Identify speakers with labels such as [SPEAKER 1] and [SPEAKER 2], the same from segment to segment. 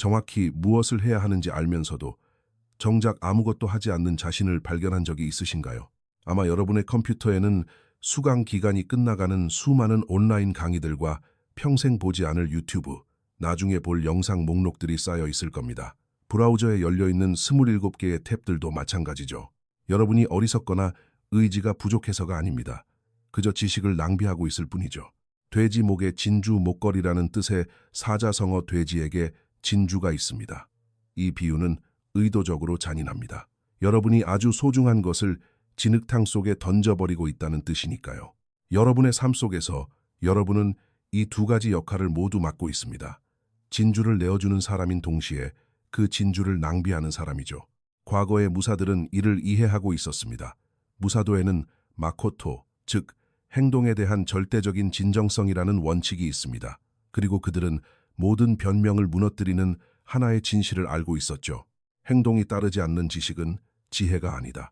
[SPEAKER 1] 정확히 무엇을 해야 하는지 알면서도 정작 아무것도 하지 않는 자신을 발견한 적이 있으신가요? 아마 여러분의 컴퓨터에는 수강 기간이 끝나가는 수많은 온라인 강의들과 평생 보지 않을 유튜브, 나중에 볼 영상 목록들이 쌓여 있을 겁니다. 브라우저에 열려있는 27개의 탭들도 마찬가지죠. 여러분이 어리석거나 의지가 부족해서가 아닙니다. 그저 지식을 낭비하고 있을 뿐이죠. 돼지 목에 진주 목걸이라는 뜻의 사자성어 돼지에게 진주가 있습니다. 이 비유는 의도적으로 잔인합니다. 여러분이 아주 소중한 것을 진흙탕 속에 던져버리고 있다는 뜻이니까요. 여러분의 삶 속에서 여러분은 이 두 가지 역할을 모두 맡고 있습니다. 진주를 내어주는 사람인 동시에 그 진주를 낭비하는 사람이죠. 과거의 무사들은 이를 이해하고 있었습니다. 무사도에는 마코토, 즉 행동에 대한 절대적인 진정성이라는 원칙이 있습니다. 그리고 그들은 모든 변명을 무너뜨리는 하나의 진실을 알고 있었죠. 행동이 따르지 않는 지식은 지혜가 아니다.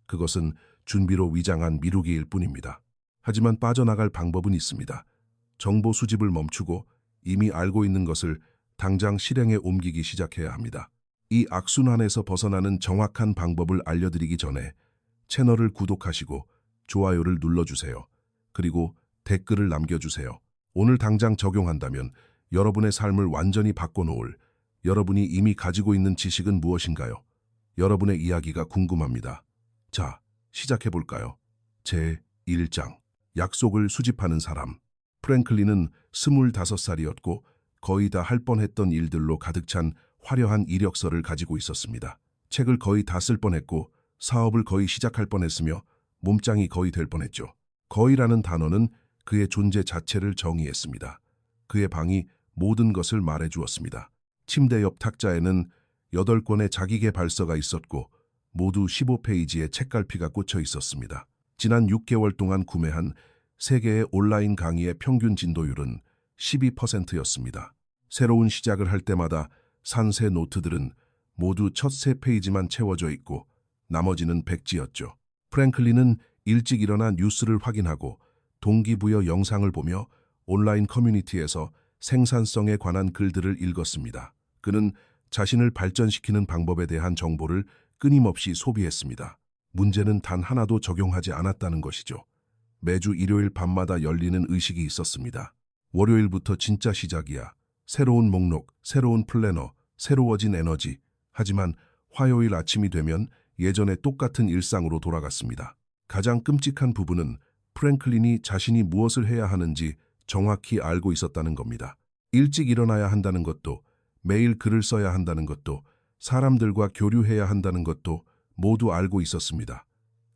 [SPEAKER 1] 그것은 준비로 위장한 미루기일 뿐입니다. 하지만 빠져나갈 방법은 있습니다. 정보 수집을 멈추고 이미 알고 있는 것을 당장 실행에 옮기기 시작해야 합니다. 이 악순환에서 벗어나는 정확한 방법을 알려드리기 전에 채널을 구독하시고 좋아요를 눌러주세요. 그리고 댓글을 남겨주세요. 오늘 당장 적용한다면 여러분의 삶을 완전히 바꿔놓을 여러분이 이미 가지고 있는 지식은 무엇인가요? 여러분의 이야기가 궁금합니다. 자, 시작해볼까요? 제1장 약속을 수집하는 사람. 프랭클린은 25살이었고 거의 다 할 뻔했던 일들로 가득 찬 화려한 이력서를 가지고 있었습니다. 책을 거의 다 쓸 뻔했고 사업을 거의 시작할 뻔했으며 몸짱이 거의 될 뻔했죠. 거의라는 단어는 그의 존재 자체를 정의했습니다. 그의 방이 모든 것을 말해주었습니다. 침대 옆 탁자에는 8권의 자기계발서가 있었고 모두 15페이지의 책갈피가 꽂혀 있었습니다. 지난 6개월 동안 구매한 3개의 온라인 강의의 평균 진도율은 12%였습니다. 새로운 시작을 할 때마다 산 새 노트들은 모두 첫 3페이지만 채워져 있고 나머지는 백지였죠. 프랭클린은 일찍 일어나 뉴스를 확인하고 동기부여 영상을 보며 온라인 커뮤니티에서 생산성에 관한 글들을 읽었습니다. 그는 자신을 발전시키는 방법에 대한 정보를 끊임없이 소비했습니다. 문제는 단 하나도 적용하지 않았다는 것이죠. 매주 일요일 밤마다 열리는 의식이 있었습니다. 월요일부터 진짜 시작이야. 새로운 목록, 새로운 플래너, 새로워진 에너지. 하지만 화요일 아침이 되면 예전의 똑같은 일상으로 돌아갔습니다. 가장 끔찍한 부분은 프랭클린이 자신이 무엇을 해야 하는지 정확히 알고 있었다는 겁니다. 일찍 일어나야 한다는 것도, 매일 글을 써야 한다는 것도, 사람들과 교류해야 한다는 것도 모두 알고 있었습니다.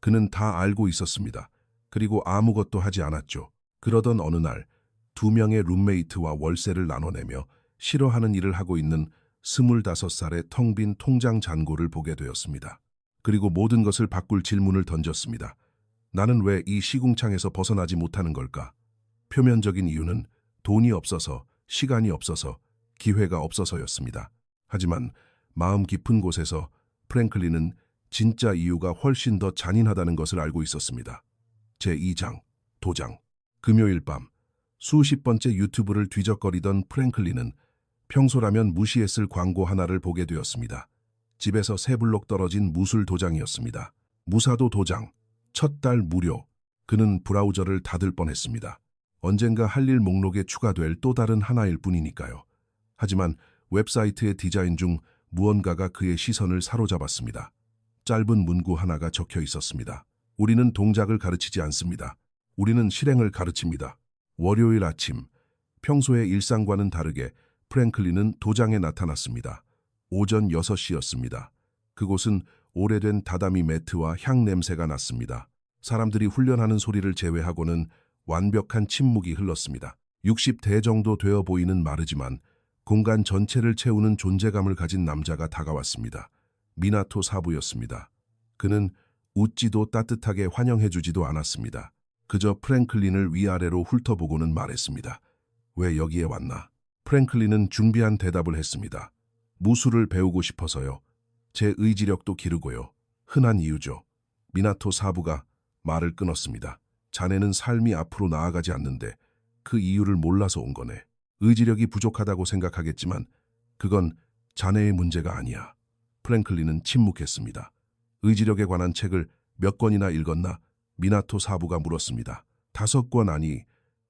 [SPEAKER 1] 그는 다 알고 있었습니다. 그리고 아무것도 하지 않았죠. 그러던 어느 날 2명의 룸메이트와 월세를 나눠내며 싫어하는 일을 하고 있는 25살의 텅 빈 통장 잔고를 보게 되었습니다. 그리고 모든 것을 바꿀 질문을 던졌습니다. 나는 왜 이 시궁창에서 벗어나지 못하는 걸까? 표면적인 이유는 돈이 없어서, 시간이 없어서, 기회가 없어서였습니다. 하지만 마음 깊은 곳에서 프랭클린은 진짜 이유가 훨씬 더 잔인하다는 것을 알고 있었습니다. 제2장, 도장. 금요일 밤, 수십 번째 유튜브를 뒤적거리던 프랭클린은 평소라면 무시했을 광고 하나를 보게 되었습니다. 집에서 3블록 떨어진 무술 도장이었습니다. 무사도 도장, 첫 달 무료. 그는 브라우저를 닫을 뻔했습니다. 언젠가 할 일 목록에 추가될 또 다른 하나일 뿐이니까요. 하지만 웹사이트의 디자인 중 무언가가 그의 시선을 사로잡았습니다. 짧은 문구 하나가 적혀 있었습니다. 우리는 동작을 가르치지 않습니다. 우리는 실행을 가르칩니다. 월요일 아침, 평소의 일상과는 다르게 프랭클린은 도장에 나타났습니다. 오전 6시였습니다. 그곳은 오래된 다다미 매트와 향 냄새가 났습니다. 사람들이 훈련하는 소리를 제외하고는 완벽한 침묵이 흘렀습니다. 60대 정도 되어 보이는 마르지만 공간 전체를 채우는 존재감을 가진 남자가 다가왔습니다. 미나토 사부였습니다. 그는 웃지도 따뜻하게 환영해주지도 않았습니다. 그저 프랭클린을 위아래로 훑어보고는 말했습니다. 왜 여기에 왔나? 프랭클린은 준비한 대답을 했습니다. 무술을 배우고 싶어서요. 제 의지력도 기르고요. 흔한 이유죠. 미나토 사부가 말을 끊었습니다. 자네는 삶이 앞으로 나아가지 않는데 그 이유를 몰라서 온 거네. 의지력이 부족하다고 생각하겠지만 그건 자네의 문제가 아니야. 프랭클린은 침묵했습니다. 의지력에 관한 책을 몇 권이나 읽었나? 미나토 사부가 물었습니다. 5권 아니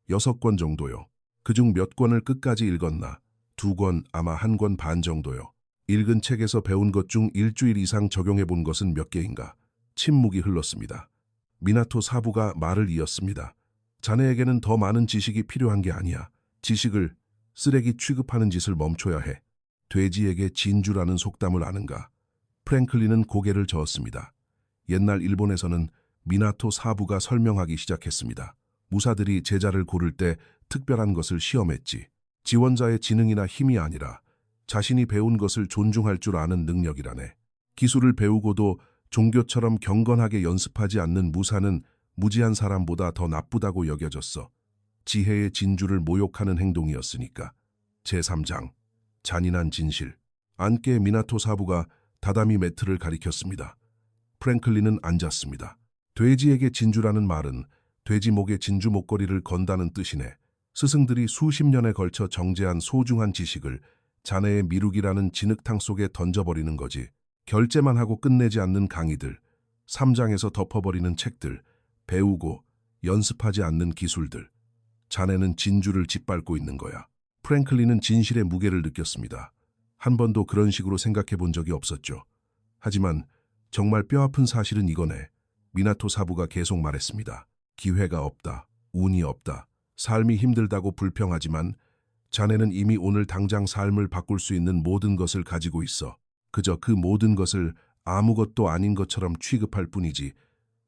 [SPEAKER 1] 6권 정도요. 그중 몇 권을 끝까지 읽었나? 2권, 아마 1권 반 정도요. 읽은 책에서 배운 것 중 일주일 이상 적용해 본 것은 몇 개인가? 침묵이 흘렀습니다. 미나토 사부가 말을 이었습니다. 자네에게는 더 많은 지식이 필요한 게 아니야. 지식을 쓰레기 취급하는 짓을 멈춰야 해. 돼지에게 진주라는 속담을 아는가? 프랭클린은 고개를 저었습니다. 옛날 일본에서는 미나토 사부가 설명하기 시작했습니다. 무사들이 제자를 고를 때 특별한 것을 시험했지. 지원자의 지능이나 힘이 아니라 자신이 배운 것을 존중할 줄 아는 능력이라네. 기술을 배우고도 종교처럼 경건하게 연습하지 않는 무사는 무지한 사람보다 더 나쁘다고 여겨졌어. 지혜의 진주를 모욕하는 행동이었으니까. 제3장 잔인한 진실. 안께 미나토 사부가 다다미 매트를 가리켰습니다. 프랭클린은 앉았습니다. 돼지에게 진주라는 말은 돼지 목에 진주 목걸이를 건다는 뜻이네. 스승들이 수십 년에 걸쳐 정제한 소중한 지식을 자네의 미루기라는 진흙탕 속에 던져버리는 거지. 결제만 하고 끝내지 않는 강의들, 3장에서 덮어버리는 책들, 배우고 연습하지 않는 기술들. 자네는 진주를 짓밟고 있는 거야. 프랭클린은 진실의 무게를 느꼈습니다. 한 번도 그런 식으로 생각해 본 적이 없었죠. 하지만 정말 뼈아픈 사실은 이거네. 미나토 사부가 계속 말했습니다. 기회가 없다. 운이 없다. 삶이 힘들다고 불평하지만 자네는 이미 오늘 당장 삶을 바꿀 수 있는 모든 것을 가지고 있어. 그저 그 모든 것을 아무것도 아닌 것처럼 취급할 뿐이지.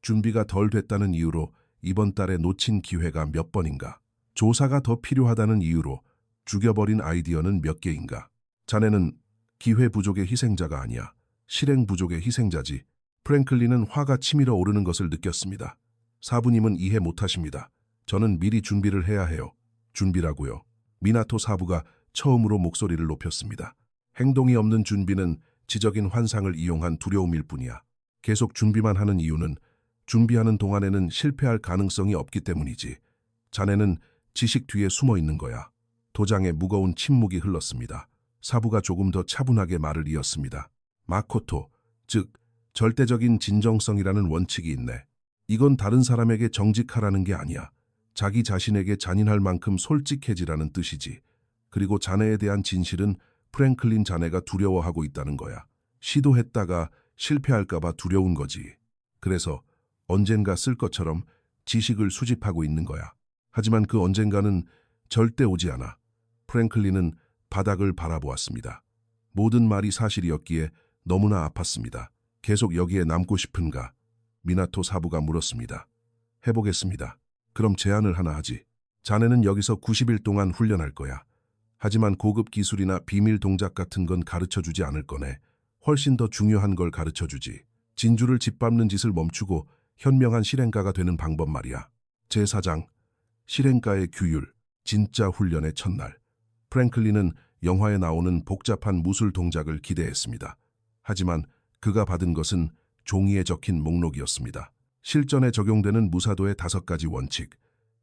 [SPEAKER 1] 준비가 덜 됐다는 이유로 이번 달에 놓친 기회가 몇 번인가. 조사가 더 필요하다는 이유로 죽여버린 아이디어는 몇 개인가. 자네는 기회 부족의 희생자가 아니야. 실행 부족의 희생자지. 프랭클린은 화가 치밀어 오르는 것을 느꼈습니다. 사부님은 이해 못하십니다. 저는 미리 준비를 해야 해요. 준비라고요. 미나토 사부가 처음으로 목소리를 높였습니다. 행동이 없는 준비는 지적인 환상을 이용한 두려움일 뿐이야. 계속 준비만 하는 이유는 준비하는 동안에는 실패할 가능성이 없기 때문이지. 자네는 지식 뒤에 숨어 있는 거야. 도장에 무거운 침묵이 흘렀습니다. 사부가 조금 더 차분하게 말을 이었습니다. 마코토, 즉 절대적인 진정성이라는 원칙이 있네. 이건 다른 사람에게 정직하라는 게 아니야. 자기 자신에게 잔인할 만큼 솔직해지라는 뜻이지. 그리고 자네에 대한 진실은 프랭클린 자네가 두려워하고 있다는 거야. 시도했다가 실패할까 봐 두려운 거지. 그래서 언젠가 쓸 것처럼 지식을 수집하고 있는 거야. 하지만 그 언젠가는 절대 오지 않아. 프랭클린은 바닥을 바라보았습니다. 모든 말이 사실이었기에 너무나 아팠습니다. 계속 여기에 남고 싶은가? 미나토 사부가 물었습니다. 해보겠습니다. 그럼 제안을 하나 하지. 자네는 여기서 90일 동안 훈련할 거야. 하지만 고급 기술이나 비밀 동작 같은 건 가르쳐주지 않을 거네. 훨씬 더 중요한 걸 가르쳐주지. 진주를 짓밟는 짓을 멈추고 현명한 실행가가 되는 방법 말이야. 제4장 실행가의 규율. 진짜 훈련의 첫날. 프랭클린은 영화에 나오는 복잡한 무술 동작을 기대했습니다. 하지만 그가 받은 것은 종이에 적힌 목록이었습니다. 실전에 적용되는 무사도의 5가지 원칙.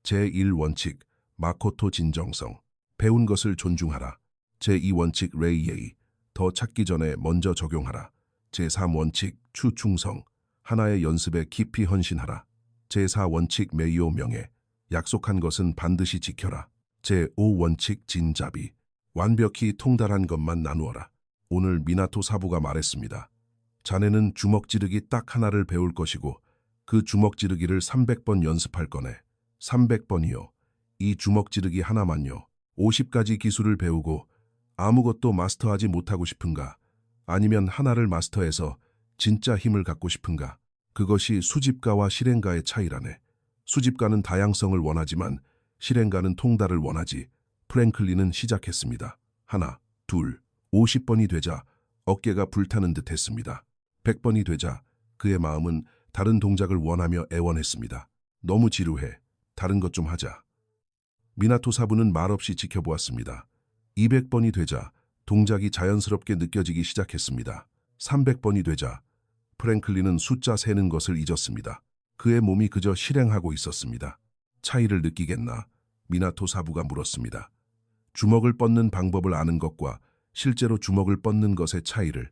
[SPEAKER 1] 제1원칙, 마코토 진정성. 배운 것을 존중하라. 제2원칙, 레이에이. 더 찾기 전에 먼저 적용하라. 제3원칙, 추충성. 하나의 연습에 깊이 헌신하라. 제4원칙, 메이오 명예. 약속한 것은 반드시 지켜라. 제5원칙, 진자비. 완벽히 통달한 것만 나누어라. 오늘 미나토 사부가 말했습니다. 자네는 주먹 찌르기 딱 하나를 배울 것이고 그 주먹 찌르기를 300번 연습할 거네. 300번이요. 이 주먹 찌르기 하나만요. 50가지 기술을 배우고 아무것도 마스터하지 못하고 싶은가? 아니면 하나를 마스터해서 진짜 힘을 갖고 싶은가? 그것이 수집가와 실행가의 차이라네. 수집가는 다양성을 원하지만 실행가는 통달을 원하지. 프랭클린은 시작했습니다. 하나, 둘, 50번이 되자 어깨가 불타는 듯 했습니다. 100번이 되자 그의 마음은 다른 동작을 원하며 애원했습니다. 너무 지루해. 다른 것 좀 하자. 미나토 사부는 말없이 지켜보았습니다. 200번이 되자 동작이 자연스럽게 느껴지기 시작했습니다. 300번이 되자 프랭클린은 숫자 세는 것을 잊었습니다. 그의 몸이 그저 실행하고 있었습니다. 차이를 느끼겠나? 미나토 사부가 물었습니다. 주먹을 뻗는 방법을 아는 것과 실제로 주먹을 뻗는 것의 차이를.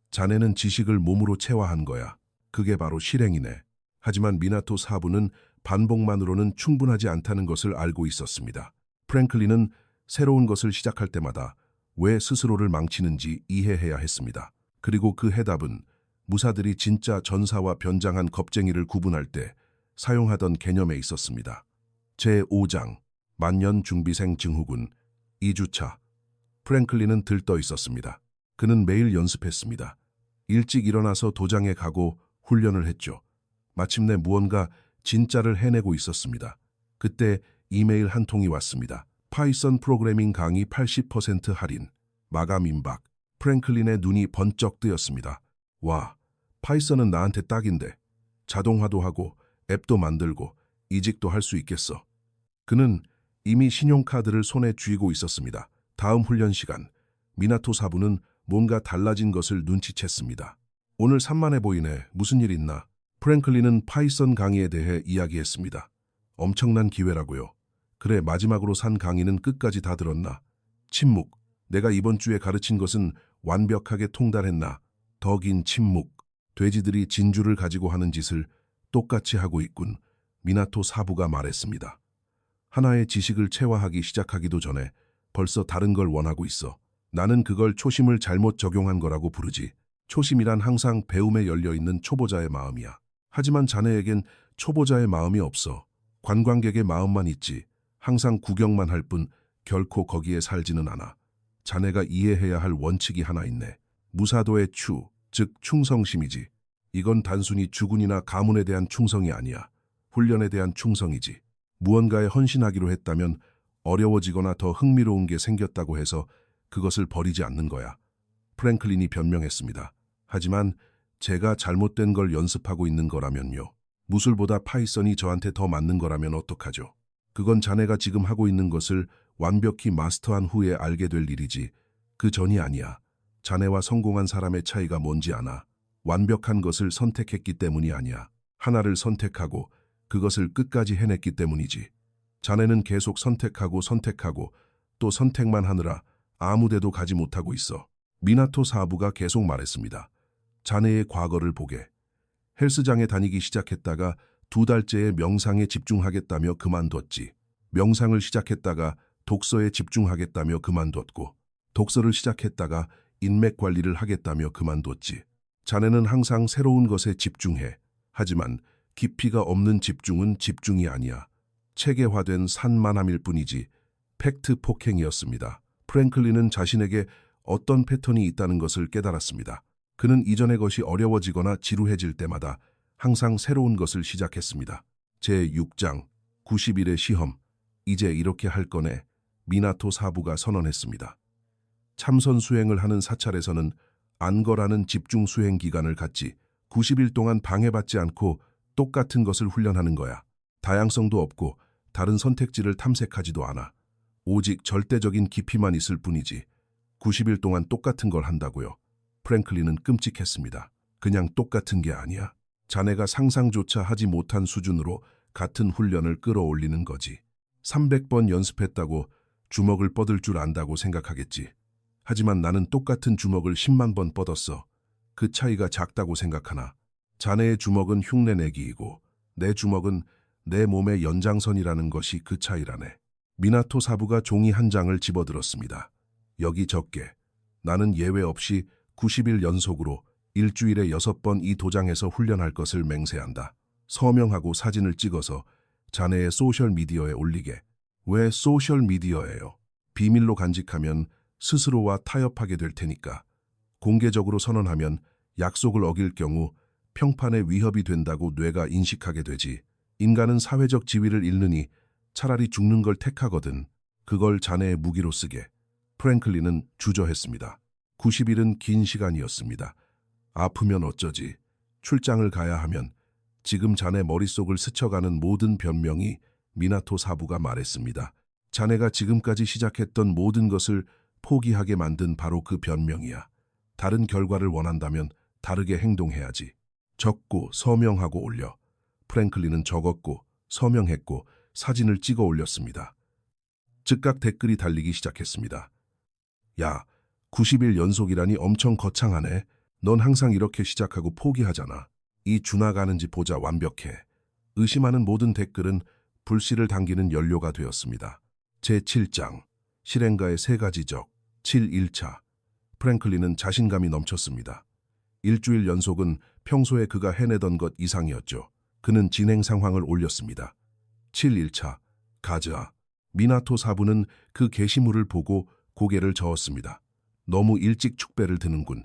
[SPEAKER 1] 자네는 지식을 몸으로 체화한 거야. 그게 바로 실행이네. 하지만 미나토 사부는 반복만으로는 충분하지 않다는 것을 알고 있었습니다. 프랭클린은 새로운 것을 시작할 때마다 왜 스스로를 망치는지 이해해야 했습니다. 그리고 그 해답은 무사들이 진짜 전사와 변장한 겁쟁이를 구분할 때 사용하던 개념에 있었습니다. 제5장 만년 중비생 증후군 2주차. 프랭클린은 들떠 있었습니다. 그는 매일 연습했습니다. 일찍 일어나서 도장에 가고 훈련을 했죠. 마침내 무언가 진짜를 해내고 있었습니다. 그때 이메일 한 통이 왔습니다. 파이썬 프로그래밍 강의 80% 할인. 마감 임박. 프랭클린의 눈이 번쩍 뜨였습니다. 와, 파이썬은 나한테 딱인데. 자동화도 하고 앱도 만들고 이직도 할 수 있겠어. 그는 이미 신용카드를 손에 쥐고 있었습니다. 다음 훈련 시간, 미나토 사부는 뭔가 달라진 것을 눈치챘습니다. 오늘 산만해 보이네. 무슨 일 있나? 프랭클린은 파이썬 강의에 대해 이야기했습니다. 엄청난 기회라고요. 그래, 마지막으로 산 강의는 끝까지 다 들었나? 침묵. 내가 이번 주에 가르친 것은 완벽하게 통달했나? 더 긴 침묵. 돼지들이 진주를 가지고 하는 짓을 똑같이 하고 있군. 미나토 사부가 말했습니다. 하나의 지식을 체화하기 시작하기도 전에 벌써 다른 걸 원하고 있어. 나는 그걸 초심을 잘못 적용한 거라고 부르지. 초심이란 항상 배움에 열려있는 초보자의 마음이야. 하지만 자네에겐 초보자의 마음이 없어. 관광객의 마음만 있지. 항상 구경만 할 뿐 결코 거기에 살지는 않아. 자네가 이해해야 할 원칙이 하나 있네. 무사도의 추, 즉 충성심이지. 이건 단순히 주군이나 가문에 대한 충성이 아니야. 훈련에 대한 충성이지. 무언가에 헌신하기로 했다면 어려워지거나 더 흥미로운 게 생겼다고 해서 그것을 버리지 않는 거야. 프랭클린이 변명했습니다. 하지만 제가 잘못된 걸 연습하고 있는 거라면요. 무술보다 파이썬이 저한테 더 맞는 거라면 어떡하죠? 그건 자네가 지금 하고 있는 것을 완벽히 마스터한 후에 알게 될 일이지. 그 전이 아니야. 자네와 성공한 사람의 차이가 뭔지 아나? 완벽한 것을 선택했기 때문이 아니야. 하나를 선택하고 그것을 끝까지 해냈기 때문이지. 자네는 계속 선택하고 선택하고 또 선택만 하느라 아무 데도 가지 못하고 있어. 미나토 사부가 계속 말했습니다. 자네의 과거를 보게. 헬스장에 다니기 시작했다가 2달째의 명상에 집중하겠다며 그만뒀지. 명상을 시작했다가 독서에 집중하겠다며 그만뒀고, 독서를 시작했다가 인맥 관리를 하겠다며 그만뒀지. 자네는 항상 새로운 것에 집중해. 하지만 깊이가 없는 집중은 집중이 아니야. 체계화된 산만함일 뿐이지. 팩트 폭행이었습니다. 프랭클린은 자신에게 어떤 패턴이 있다는 것을 깨달았습니다. 그는 이전의 것이 어려워지거나 지루해질 때마다 항상 새로운 것을 시작했습니다. 제6장 90일의 시험. 이제 이렇게 할 거네. 미나토 사부가 선언했습니다. 참선 수행을 하는 사찰에서는 안거라는 집중 수행 기간을 갖지 90일 동안 방해받지 않고 똑같은 것을 훈련하는 거야. 다양성도 없고 다른 선택지를 탐색하지도 않아. 오직 절대적인 깊이만 있을 뿐이지. 90일 동안 똑같은 걸 한다고요. 프랭클린은 끔찍했습니다. 그냥 똑같은 게 아니야. 자네가 상상조차 하지 못한 수준으로 같은 훈련을 끌어올리는 거지. 300번 연습했다고 주먹을 뻗을 줄 안다고 생각하겠지. 하지만 나는 똑같은 주먹을 10만 번 뻗었어. 그 차이가 작다고 생각하나? 자네의 주먹은 흉내내기이고 내 주먹은 내 몸의 연장선이라는 것이 그 차이라네. 미나토 사부가 종이 한 장을 집어들었습니다. 여기 적게. 나는 예외 없이 90일 연속으로 일주일에 6번 이 도장에서 훈련할 것을 맹세한다. 서명하고 사진을 찍어서 자네의 소셜미디어에 올리게. 왜 소셜미디어예요? 비밀로 간직하면 스스로와 타협하게 될 테니까. 공개적으로 선언하면 약속을 어길 경우 평판에 위협이 된다고 뇌가 인식하게 되지. 인간은 사회적 지위를 잃느니 차라리 죽는 걸 택하거든. 그걸 자네의 무기로 쓰게. 프랭클린은 주저했습니다. 90일은 긴 시간이었습니다. 아프면 어쩌지? 출장을 가야 하면. 지금 자네 머릿속을 스쳐가는 모든 변명이 미나토 사부가 말했습니다. 자네가 지금까지 시작했던 모든 것을 포기하게 만든 바로 그 변명이야. 다른 결과를 원한다면 다르게 행동해야지. 적고 서명하고 올려. 프랭클린은 적었고 서명했고 사진을 찍어 올렸습니다. 즉각 댓글이 달리기 시작했습니다. 야, 90일 연속이라니 엄청 거창하네. 넌 항상 이렇게 시작하고 포기하잖아. 이 주나가는지 보자 완벽해. 의심하는 모든 댓글은 불씨를 당기는 연료가 되었습니다. 제7장 실행가의 3가지 적 7일차 프랭클린은 자신감이 넘쳤습니다. 일주일 연속은 평소에 그가 해내던 것 이상이었죠. 그는 진행 상황을 올렸습니다. 7일차 가즈아 미나토 사부는 그 게시물을 보고 고개를 저었습니다. 너무 일찍 축배를 드는군.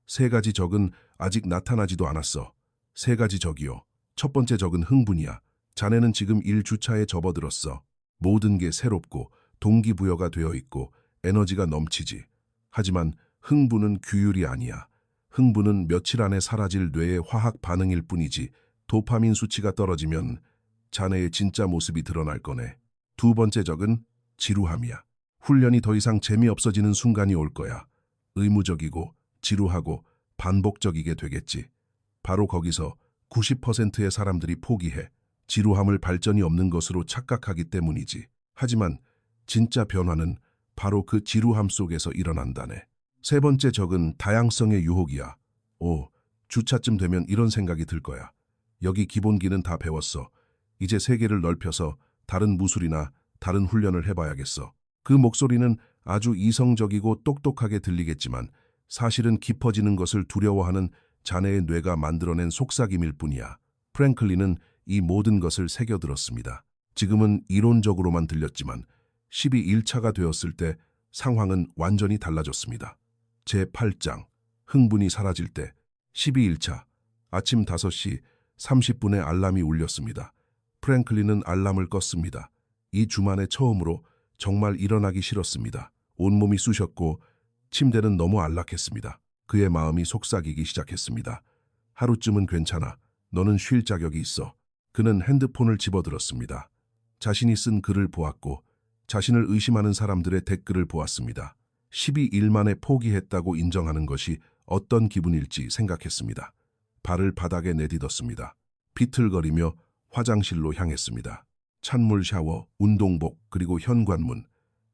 [SPEAKER 1] 3가지 적은 아직 나타나지도 않았어. 3가지 적이요. 첫 번째 적은 흥분이야. 자네는 지금 1주차에 접어들었어. 모든 게 새롭고 동기부여가 되어 있고 에너지가 넘치지. 하지만 흥분은 규율이 아니야. 흥분은 며칠 안에 사라질 뇌의 화학 반응일 뿐이지 도파민 수치가 떨어지면 자네의 진짜 모습이 드러날 거네. 2번째 적은 지루함이야. 훈련이 더 이상 재미없어지는 순간이 올 거야. 의무적이고 지루하고 반복적이게 되겠지. 바로 거기서 90%의 사람들이 포기해. 지루함을 발전이 없는 것으로 착각하기 때문이지. 하지만 진짜 변화는 바로 그 지루함 속에서 일어난다네. 3번째 적은 다양성의 유혹이야. 주차쯤 되면 이런 생각이 들 거야. 여기 기본기는 다 배웠어. 이제 세계를 넓혀서 다른 무술이나 다른 훈련을 해봐야겠어. 그 목소리는 아주 이성적이고 똑똑하게 들리겠지만 사실은 깊어지는 것을 두려워하는 자네의 뇌가 만들어낸 속삭임일 뿐이야. 프랭클린은 이 모든 것을 새겨들었습니다. 지금은 이론적으로만 들렸지만 12일차가 되었을 때 상황은 완전히 달라졌습니다. 제8장 흥분이 사라질 때 12일차 아침 5시 30분에 알람이 울렸습니다. 프랭클린은 알람을 껐습니다. 이 주만에 처음으로 정말 일어나기 싫었습니다. 온몸이 쑤셨고 침대는 너무 안락했습니다. 그의 마음이 속삭이기 시작했습니다. 하루쯤은 괜찮아. 너는 쉴 자격이 있어. 그는 핸드폰을 집어들었습니다. 자신이 쓴 글을 보았고 자신을 의심하는 사람들의 댓글을 보았습니다. 12일 만에 포기했다고 인정하는 것이 어떤 기분일지 생각했습니다. 발을 바닥에 내딛었습니다. 비틀거리며 화장실로 향했습니다. 찬물 샤워, 운동복, 그리고 현관문.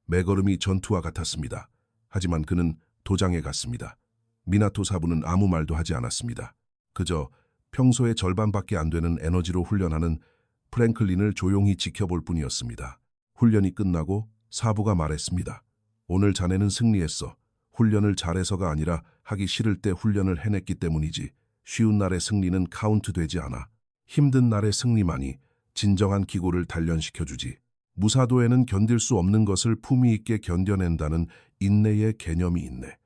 [SPEAKER 1] 매걸음이 전투와 같았습니다. 하지만 그는 도장에 갔습니다. 미나토 사부는 아무 말도 하지 않았습니다. 그저 평소의 절반밖에 안 되는 에너지로 훈련하는 프랭클린을 조용히 지켜볼 뿐이었습니다. 훈련이 끝나고 사부가 말했습니다. 오늘 자네는 승리했어. 훈련을 잘해서가 아니라 하기 싫을 때 훈련을 해냈기 때문이지. 쉬운 날의 승리는 카운트되지 않아. 힘든 날의 승리만이 진정한 기고를 단련시켜주지. 무사도에는 견딜 수 없는 것을 품위 있게 견뎌낸다는 인내의 개념이 있네.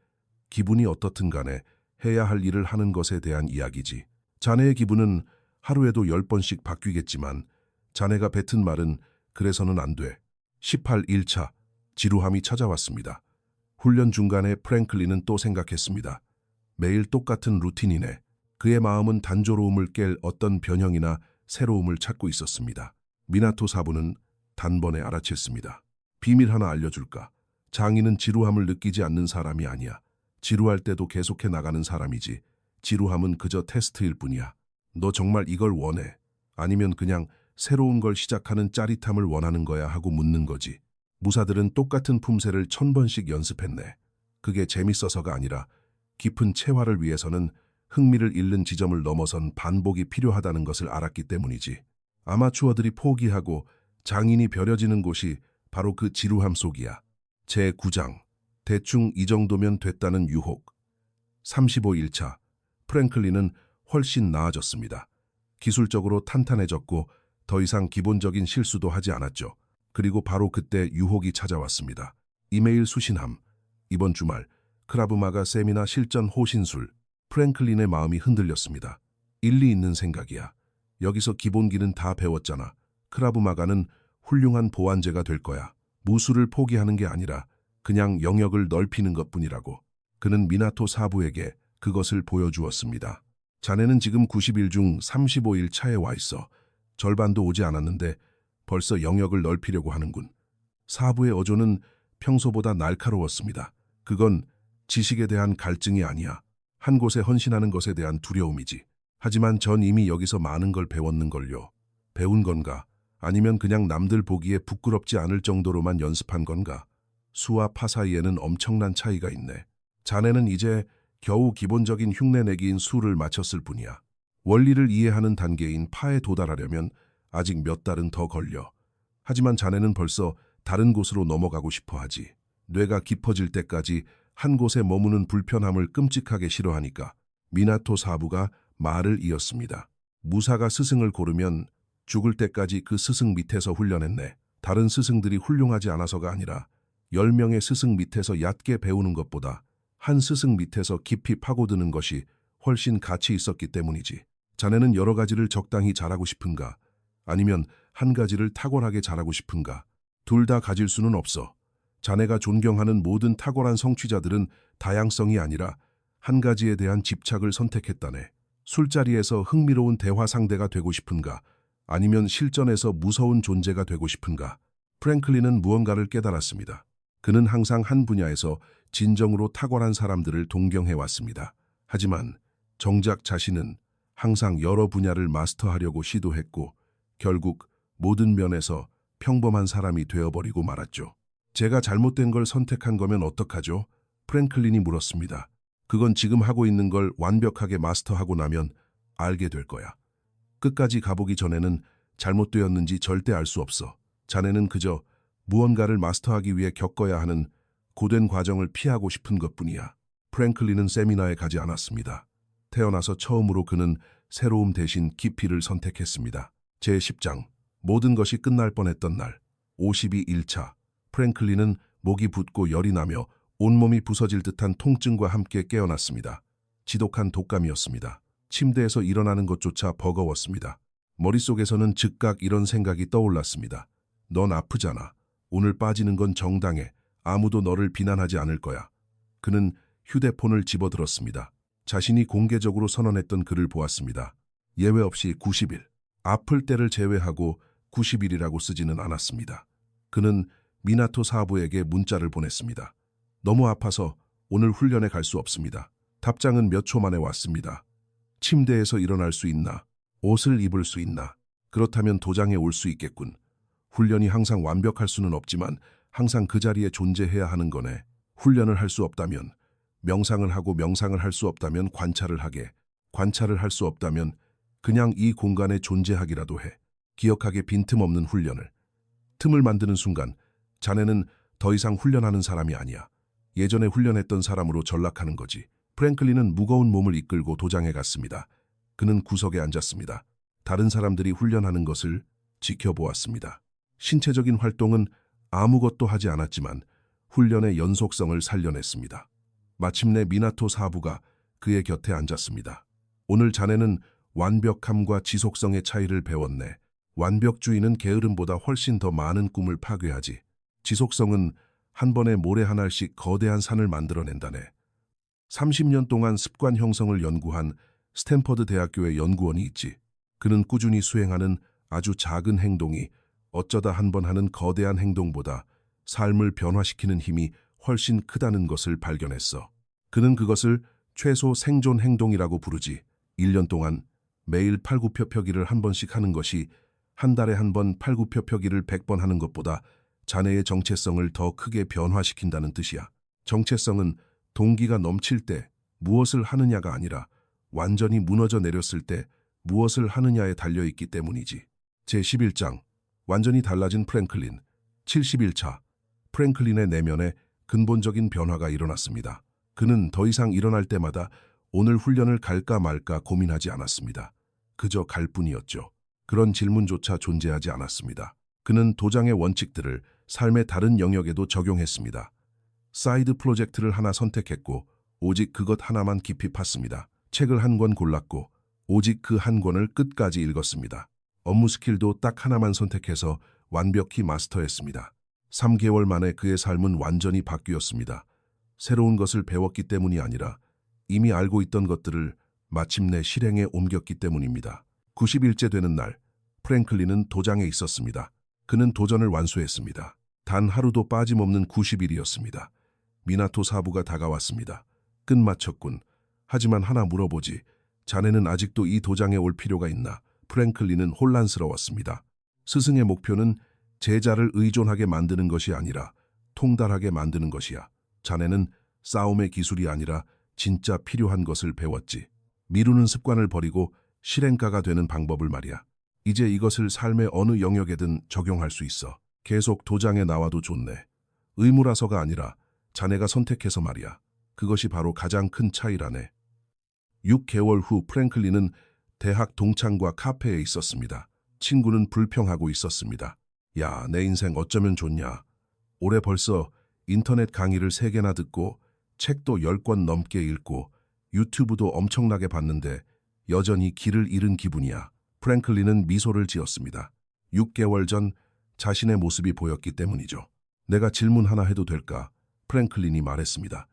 [SPEAKER 1] 기분이 어떻든 간에 해야 할 일을 하는 것에 대한 이야기지. 자네의 기분은 하루에도 10번씩 바뀌겠지만 자네가 뱉은 말은 그래서는 안 돼. 18일차 지루함이 찾아왔습니다. 훈련 중간에 프랭클린은 또 생각했습니다. 매일 똑같은 루틴이네. 그의 마음은 단조로움을 깰 어떤 변형이나 새로움을 찾고 있었습니다. 미나토 사부는 단번에 알아챘습니다. 비밀 하나 알려줄까? 장인은 지루함을 느끼지 않는 사람이 아니야. 지루할 때도 계속해 나가는 사람이지. 지루함은 그저 테스트일 뿐이야. 너 정말 이걸 원해? 아니면 그냥 새로운 걸 시작하는 짜릿함을 원하는 거야 하고 묻는 거지. 무사들은 똑같은 품새를 1000번씩 연습했네. 그게 재밌어서가 아니라 깊은 체화를 위해서는 흥미를 잃는 지점을 넘어선 반복이 필요하다는 것을 알았기 때문이지. 아마추어들이 포기하고 장인이 벼려지는 곳이 바로 그 지루함 속이야. 제9장 대충 이 정도면 됐다는 유혹. 35일차 프랭클린은 훨씬 나아졌습니다. 기술적으로 탄탄해졌고 더 이상 기본적인 실수도 하지 않았죠. 그리고 바로 그때 유혹이 찾아왔습니다. 이메일 수신함. 이번 주말 크라브마가 세미나 실전 호신술. 프랭클린의 마음이 흔들렸습니다. 일리 있는 생각이야. 여기서 기본기는 다 배웠잖아. 크라브마가는 훌륭한 보완제가 될 거야. 무술을 포기하는 게 아니라 그냥 영역을 넓히는 것뿐이라고. 그는 미나토 사부에게 그것을 보여주었습니다. 자네는 지금 90일 중 35일 차에 와 있어. 절반도 오지 않았는데 벌써 영역을 넓히려고 하는군. 사부의 어조는 평소보다 날카로웠습니다. 그건 지식에 대한 갈증이 아니야. 한 곳에 헌신하는 것에 대한 두려움이지. 하지만 전 이미 여기서 많은 걸 배웠는걸요. 배운 건가? 아니면 그냥 남들 보기에 부끄럽지 않을 정도로만 연습한 건가? 수와 파 사이에는 엄청난 차이가 있네. 자네는 이제 겨우 기본적인 흉내내기인 수를 마쳤을 뿐이야. 원리를 이해하는 단계인 파에 도달하려면 아직 몇 달은 더 걸려. 하지만 자네는 벌써 다른 곳으로 넘어가고 싶어 하지. 뇌가 깊어질 때까지 한 곳에 머무는 불편함을 끔찍하게 싫어하니까. 미나토 사부가 말을 이었습니다. 무사가 스승을 고르면 죽을 때까지 그 스승 밑에서 훈련했네. 다른 스승들이 훌륭하지 않아서가 아니라 10명의 스승 밑에서 얕게 배우는 것보다 한 스승 밑에서 깊이 파고드는 것이 훨씬 가치 있었기 때문이지. 자네는 여러 가지를 적당히 잘하고 싶은가? 아니면 한 가지를 탁월하게 잘하고 싶은가? 둘 다 가질 수는 없어. 자네가 존경하는 모든 탁월한 성취자들은 다양성이 아니라 한 가지에 대한 집착을 선택했다네. 술자리에서 흥미로운 대화 상대가 되고 싶은가? 아니면 실전에서 무서운 존재가 되고 싶은가? 프랭클린은 무언가를 깨달았습니다. 그는 항상 한 분야에서 진정으로 탁월한 사람들을 동경해왔습니다. 하지만 정작 자신은 항상 여러 분야를 마스터하려고 시도했고 결국 모든 면에서 평범한 사람이 되어버리고 말았죠. 제가 잘못된 걸 선택한 거면 어떡하죠? 프랭클린이 물었습니다. 그건 지금 하고 있는 걸 완벽하게 마스터하고 나면 알게 될 거야. 끝까지 가보기 전에는 잘못되었는지 절대 알 수 없어. 자네는 그저 무언가를 마스터하기 위해 겪어야 하는 고된 과정을 피하고 싶은 것뿐이야. 프랭클린은 세미나에 가지 않았습니다. 태어나서 처음으로 그는 새로움 대신 깊이를 선택했습니다. 제10장 모든 것이 끝날 뻔했던 날 52일차 프랭클린은 목이 붓고 열이 나며 온몸이 부서질 듯한 통증과 함께 깨어났습니다. 지독한 독감이었습니다. 침대에서 일어나는 것조차 버거웠습니다. 머릿속에서는 즉각 이런 생각이 떠올랐습니다. 넌 아프잖아. 오늘 빠지는 건 정당해. 아무도 너를 비난하지 않을 거야. 그는 휴대폰을 집어들었습니다. 자신이 공개적으로 선언했던 글을 보았습니다. 예외 없이 90일. 아플 때를 제외하고 90일이라고 쓰지는 않았습니다. 그는 미나토 사부에게 문자를 보냈습니다. 너무 아파서 오늘 훈련에 갈 수 없습니다. 답장은 몇 초 만에 왔습니다. 침대에서 일어날 수 있나? 옷을 입을 수 있나? 그렇다면 도장에 올 수 있겠군. 훈련이 항상 완벽할 수는 없지만 항상 그 자리에 존재해야 하는 거네. 훈련을 할 수 없다면 명상을 하고 명상을 할 수 없다면 관찰을 하게. 관찰을 할 수 없다면 그냥 이 공간에 존재하기라도 해. 기억하게 빈틈없는 훈련을. 틈을 만드는 순간 자네는 더 이상 훈련하는 사람이 아니야. 예전에 훈련했던 사람으로 전락하는 거지. 프랭클린은 무거운 몸을 이끌고 도장에 갔습니다. 그는 구석에 앉았습니다. 다른 사람들이 훈련하는 것을 지켜보았습니다. 신체적인 활동은 아무것도 하지 않았지만 훈련의 연속성을 살려냈습니다. 마침내 미나토 사부가 그의 곁에 앉았습니다. 오늘 자네는 완벽함과 지속성의 차이를 배웠네. 완벽주의는 게으름보다 훨씬 더 많은 꿈을 파괴하지. 지속성은 한 번에 모래 한 알씩 거대한 산을 만들어낸다네. 30년 동안 습관 형성을 연구한 스탠퍼드 대학교의 연구원이 있지. 그는 꾸준히 수행하는 아주 작은 행동이 어쩌다 한 번 하는 거대한 행동보다 삶을 변화시키는 힘이 훨씬 크다는 것을 발견했어. 그는 그것을 최소 생존 행동이라고 부르지. 1년 동안 매일 팔굽혀펴기를 한 번씩 하는 것이 한 달에 한 번 팔굽혀펴기를 100번 하는 것보다 자네의 정체성을 더 크게 변화시킨다는 뜻이야. 정체성은 동기가 넘칠 때 무엇을 하느냐가 아니라 완전히 무너져 내렸을 때 무엇을 하느냐에 달려있기 때문이지. 제11장 완전히 달라진 프랭클린. 70일차 프랭클린의 내면에 근본적인 변화가 일어났습니다. 그는 더 이상 일어날 때마다 오늘 훈련을 갈까 말까 고민하지 않았습니다. 그저 갈 뿐이었죠. 그런 질문조차 존재하지 않았습니다. 그는 도장의 원칙들을 삶의 다른 영역에도 적용했습니다. 사이드 프로젝트를 하나 선택했고 오직 그것 하나만 깊이 팠습니다. 책을 한 권 골랐고 오직 그 한 권을 끝까지 읽었습니다. 업무 스킬도 딱 하나만 선택해서 완벽히 마스터했습니다. 3개월 만에 그의 삶은 완전히 바뀌었습니다. 새로운 것을 배웠기 때문이 아니라 이미 알고 있던 것들을 마침내 실행에 옮겼기 때문입니다. 90일째 되는 날, 프랭클린은 도장에 있었습니다. 그는 도전을 완수했습니다. 단 하루도 빠짐없는 90일이었습니다. 미나토 사부가 다가왔습니다. 끝마쳤군. 하지만 하나 물어보지. 자네는 아직도 이 도장에 올 필요가 있나? 프랭클린은 혼란스러웠습니다. 스승의 목표는 제자를 의존하게 만드는 것이 아니라 통달하게 만드는 것이야. 자네는 싸움의 기술이 아니라 진짜 필요한 것을 배웠지. 미루는 습관을 버리고 실행가가 되는 방법을 말이야. 이제 이것을 삶의 어느 영역에든 적용할 수 있어. 계속 도장에 나와도 좋네. 의무라서가 아니라 자네가 선택해서 말이야. 그것이 바로 가장 큰 차이라네. 6개월 후 프랭클린은 대학 동창과 카페에 있었습니다. 친구는 불평하고 있었습니다. 야, 내 인생 어쩌면 좋냐. 올해 벌써 인터넷 강의를 3개나 듣고 책도 10권 넘게 읽고 유튜브도 엄청나게 봤는데 여전히 길을 잃은 기분이야. 프랭클린은 미소를 지었습니다. 6개월 전 자신의 모습이 보였기 때문이죠. 내가 질문 하나 해도 될까? 프랭클린이 말했습니다.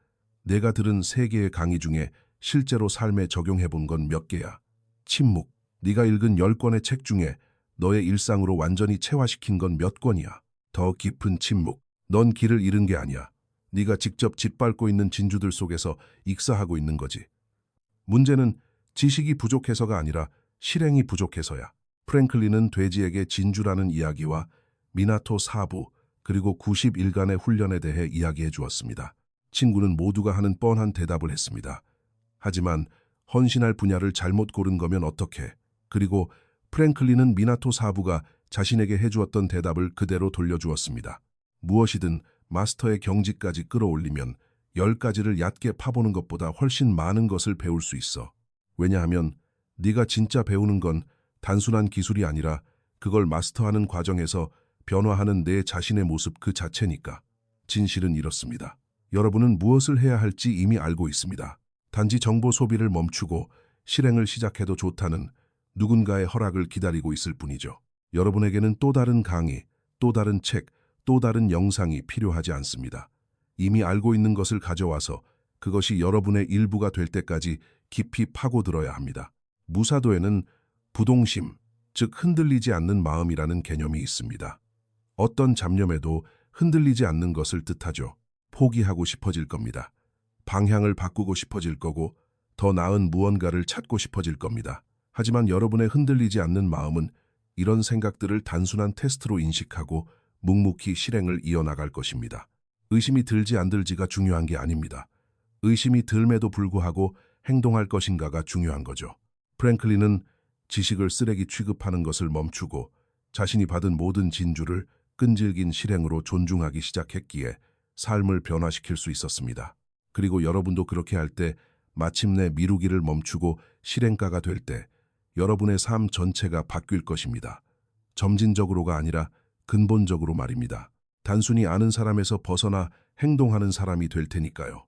[SPEAKER 1] 내가 들은 3개의 강의 중에 실제로 삶에 적용해 본 건 몇 개야? 침묵. 네가 읽은 10권의 책 중에 너의 일상으로 완전히 체화시킨 건 몇 권이야? 더 깊은 침묵. 넌 길을 잃은 게 아니야. 네가 직접 짓밟고 있는 진주들 속에서 익사하고 있는 거지. 문제는 지식이 부족해서가 아니라 실행이 부족해서야. 프랭클린은 돼지에게 진주라는 이야기와 미나토 사부 그리고 90일간의 훈련에 대해 이야기해 주었습니다. 친구는 모두가 하는 뻔한 대답을 했습니다. 하지만 헌신할 분야를 잘못 고른 거면 어떡해. 그리고 프랭클린은 미나토 사부가 자신에게 해주었던 대답을 그대로 돌려주었습니다. 무엇이든 마스터의 경지까지 끌어올리면 10가지를 얕게 파보는 것보다 훨씬 많은 것을 배울 수 있어. 왜냐하면 네가 진짜 배우는 건 단순한 기술이 아니라 그걸 마스터하는 과정에서 변화하는 내 자신의 모습 그 자체니까. 진실은 이렇습니다. 여러분은 무엇을 해야 할지 이미 알고 있습니다. 단지 정보 소비를 멈추고 실행을 시작해도 좋다는 누군가의 허락을 기다리고 있을 뿐이죠. 여러분에게는 또 다른 강의, 또 다른 책, 또 다른 영상이 필요하지 않습니다. 이미 알고 있는 것을 가져와서 그것이 여러분의 일부가 될 때까지 깊이 파고들어야 합니다. 무사도에는 부동심, 즉 흔들리지 않는 마음이라는 개념이 있습니다. 어떤 잡념에도 흔들리지 않는 것을 뜻하죠. 포기하고 싶어질 겁니다. 방향을 바꾸고 싶어질 거고 더 나은 무언가를 찾고 싶어질 겁니다. 하지만 여러분의 흔들리지 않는 마음은 이런 생각들을 단순한 테스트로 인식하고 묵묵히 실행을 이어나갈 것입니다. 의심이 들지 안 들지가 중요한 게 아닙니다. 의심이 들매도 불구하고 행동할 것인가가 중요한 거죠. 프랭클린은 지식을 쓰레기 취급하는 것을 멈추고 자신이 받은 모든 진주를 끈질긴 실행으로 존중하기 시작했기에 삶을 변화시킬 수 있었습니다. 그리고 여러분도 그렇게 할 때 마침내 미루기를 멈추고 실행가가 될 때 여러분의 삶 전체가 바뀔 것입니다. 점진적으로가 아니라 근본적으로 말입니다. 단순히 아는 사람에서 벗어나 행동하는 사람이 될 테니까요.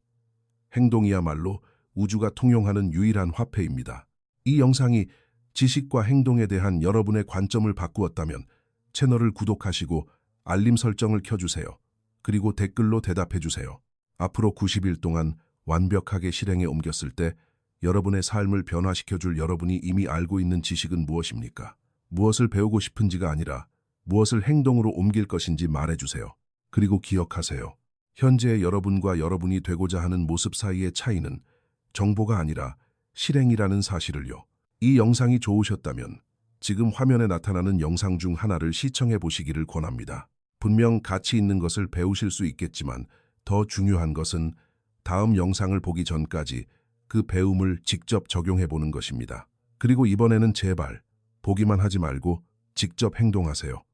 [SPEAKER 1] 행동이야말로 우주가 통용하는 유일한 화폐입니다. 이 영상이 지식과 행동에 대한 여러분의 관점을 바꾸었다면 채널을 구독하시고 알림 설정을 켜주세요. 그리고 댓글로 대답해주세요. 앞으로 90일 동안 완벽하게 실행에 옮겼을 때 여러분의 삶을 변화시켜줄 여러분이 이미 알고 있는 지식은 무엇입니까? 무엇을 배우고 싶은지가 아니라 무엇을 행동으로 옮길 것인지 말해주세요. 그리고 기억하세요. 현재의 여러분과 여러분이 되고자 하는 모습 사이의 차이는 정보가 아니라 실행이라는 사실을요. 이 영상이 좋으셨다면 지금 화면에 나타나는 영상 중 하나를 시청해 보시기를 권합니다. 분명 가치 있는 것을 배우실 수 있겠지만 더 중요한 것은 다음 영상을 보기 전까지 그 배움을 직접 적용해 보는 것입니다. 그리고 이번에는 제발 보기만 하지 말고 직접 행동하세요.